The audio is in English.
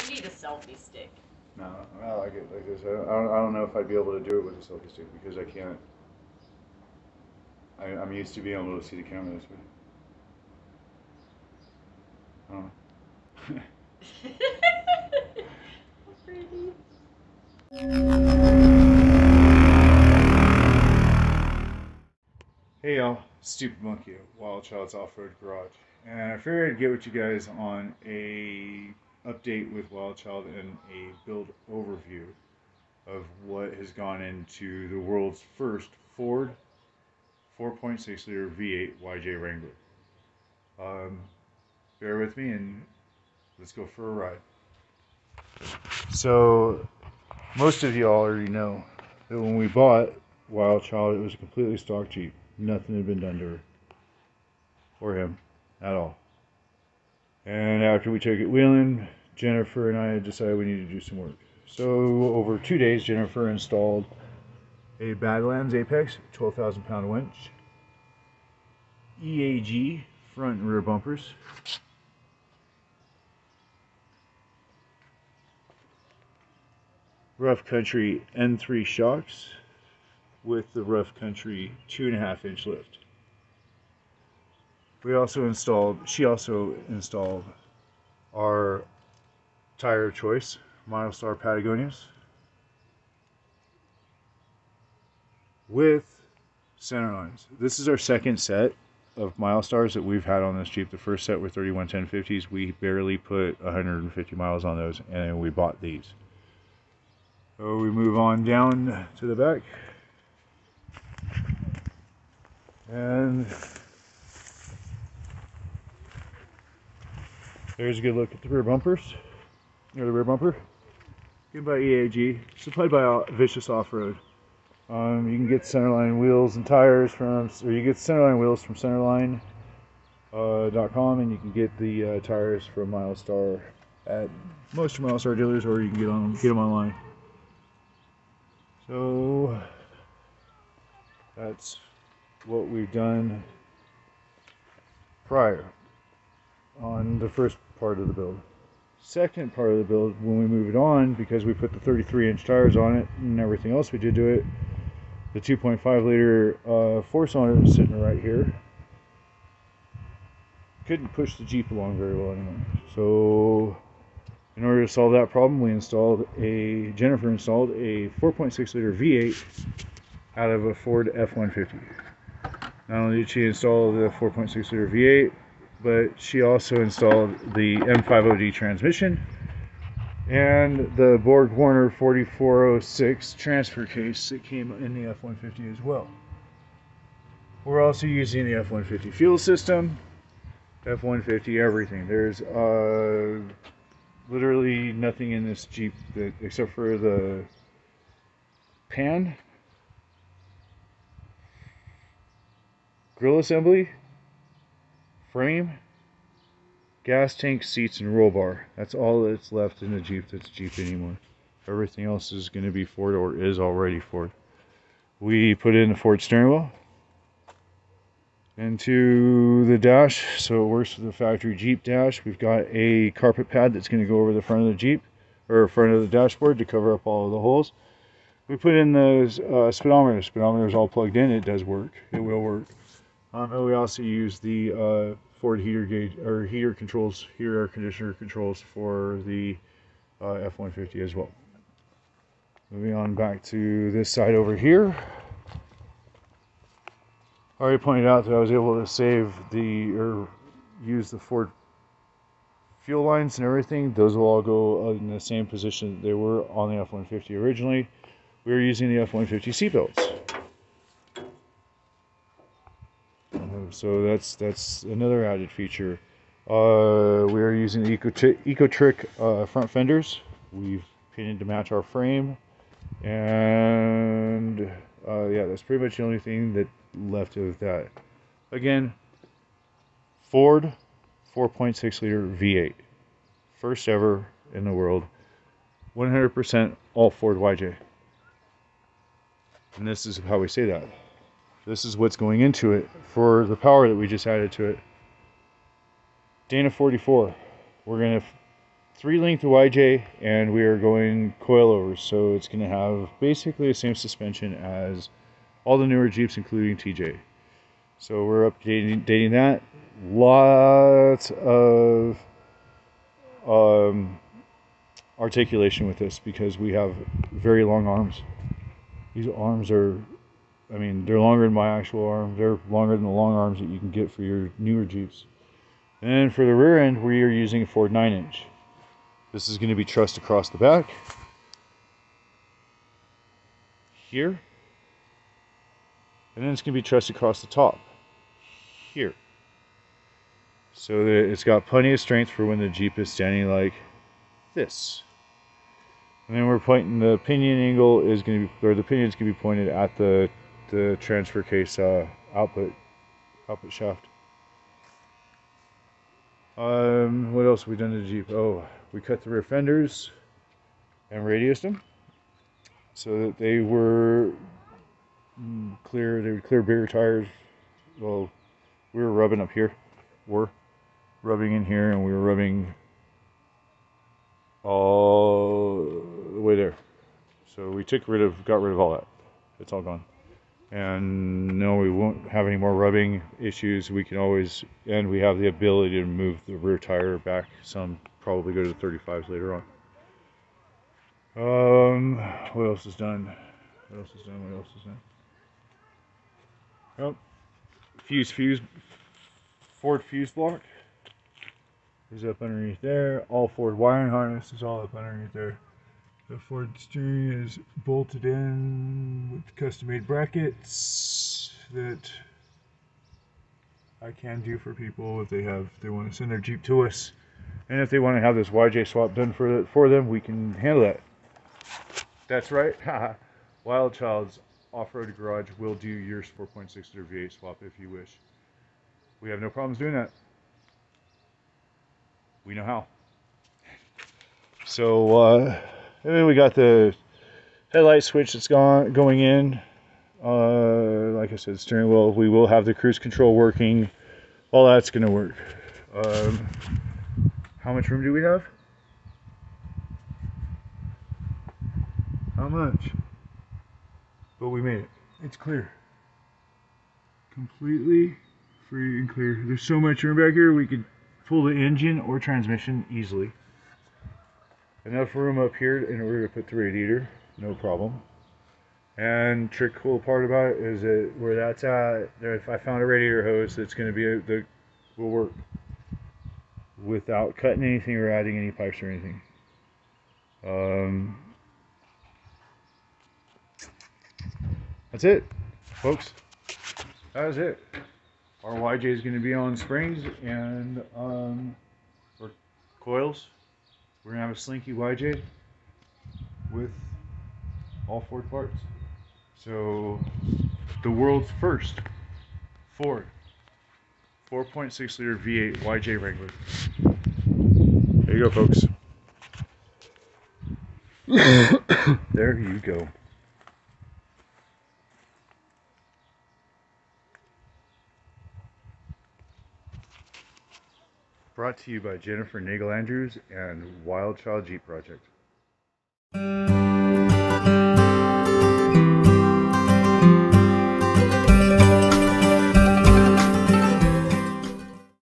You need a selfie stick. No, I like it like this. I don't know if I'd be able to do it with a selfie stick because I can't. I'm used to being able to see the camera this way. Oh. Pretty. Hey y'all, Stupid Monkey at Wild Child's Off-Road Garage. And I figured I'd get with you guys on a update with Wild Child and a build overview of what has gone into the world's first Ford 4.6 liter V8 YJ Wrangler. Um, Bear with me and let's go for a ride. So, most of y'all already know that when we bought Wild Child, it was a completely stock Jeep. Nothing had been done to her or him at all. And after we took it wheeling, Jennifer and I decided we needed to do some work. So over 2 days, Jennifer installed a Badlands Apex 12,000 pound winch, EAG front and rear bumpers, Rough Country N3 shocks with the Rough Country 2.5-inch lift. She also installed our tire of choice, Milestar Patagonias, with center lines. This is our second set of Milestars that we've had on this Jeep. The first set were 311050s. We barely put 150 miles on those, and we bought these. So we move on down to the back, and there's a good look at the rear bumpers. Or the rear bumper, given by EAG, supplied by Vicious Off-Road. You can get centerline wheels and tires from, or you get centerline wheels from centerline.com, and you can get the tires from Milestar at most of Milestar dealers, or you can get them online. So that's what we've done prior on the first part of the build. Second part of the build, when we move it on, because we put the 33-inch tires on it and everything else we did to it, the 2.5 liter 4-cylinder is sitting right here. Couldn't push the Jeep along very well anymore. So in order to solve that problem, Jennifer installed a 4.6 liter V8 out of a Ford F-150. Not only did she install the 4.6 liter V8, but she also installed the M50D transmission and the Borg Warner 4406 transfer case that came in the F-150 as well. We're also using the F-150 fuel system, F-150 everything. There's literally nothing in this Jeep except for the pan, grill assembly, frame, gas tank, seats, and roll bar. That's all that's left in the Jeep that's Jeep anymore. Everything else is going to be Ford, or is already Ford. We put in the Ford steering wheel into the dash, so it works with the factory Jeep dash. We've got a carpet pad that's going to go over the front of the Jeep, or front of the dashboard, to cover up all of the holes. We put in the speedometer. The speedometer is all plugged in. It does work. It will work. And we also use the Ford heater gauge, or heater air conditioner controls for the F-150 as well. Moving on back to this side over here. I already pointed out that I was able to use the Ford fuel lines and everything. Those will all go in the same position that they were on the F-150 originally. We were using the F-150 seatbelts. So that's another added feature. We are using the Eco-Trick front fenders. We've painted to match our frame, and yeah, that's pretty much the only thing that left of that. Again, Ford 4.6 liter V8, first ever in the world, 100% all Ford YJ. And this is how we say that. This is what's going into it for the power that we just added to it. Dana 44. We're going to 3-length YJ, and we are going coilovers, so it's going to have basically the same suspension as all the newer Jeeps, including TJ. So we're updating that. Lots of articulation with this because we have very long arms. These arms are, I mean, they're longer than my actual arm. They're longer than the long arms that you can get for your newer Jeeps. And for the rear end, we are using a Ford 9-inch. This is going to be trussed across the back here, and then it's going to be trussed across the top here, so that it's got plenty of strength for when the Jeep is standing like this. And then we're pointing, the pinion angle is going to be, or the pinion is going to be pointed at the transfer case output shaft. What else have we done to the Jeep? Oh, we cut the rear fenders and radiused them so that they were clear. They would clear bigger tires. Well, we were rubbing up here. We're rubbing in here, and we were rubbing all the way there. So we got rid of all that. It's all gone. And no, we won't have any more rubbing issues. We can always, and we have the ability to move the rear tire back some, probably go to the 35s later on. What else is done? What else is done? Oh, Ford fuse block is up underneath there. All Ford wiring harness is all up underneath there. The Ford steering is bolted in with custom-made brackets that I can do for people if they want to send their Jeep to us, and if they want to have this YJ swap done for them, we can handle that. That's right. Wild Child's Off-Road Garage will do your 4.6-liter V8 swap if you wish. We have no problems doing that. We know how. So, and then we got the headlight switch that's going in. Like I said, steering wheel. We will have the cruise control working. All that's going to work. How much room do we have? How much? But we made it. It's clear. Completely free and clear. There's so much room back here, we could pull the engine or transmission easily. Enough room up here in order to put the radiator, no problem. And cool part about it is that where that's at, if I found a radiator hose that's going to be will work without cutting anything or adding any pipes or anything. That's it, folks. That is it. Our YJ is going to be on springs and or coils. We're going to have a slinky YJ with all Ford parts. So, the world's first Ford 4.6-liter V8 YJ Wrangler. There you go, folks. There you go. Brought to you by Jennifer Nagel Andrews and Wild Child Jeep Project.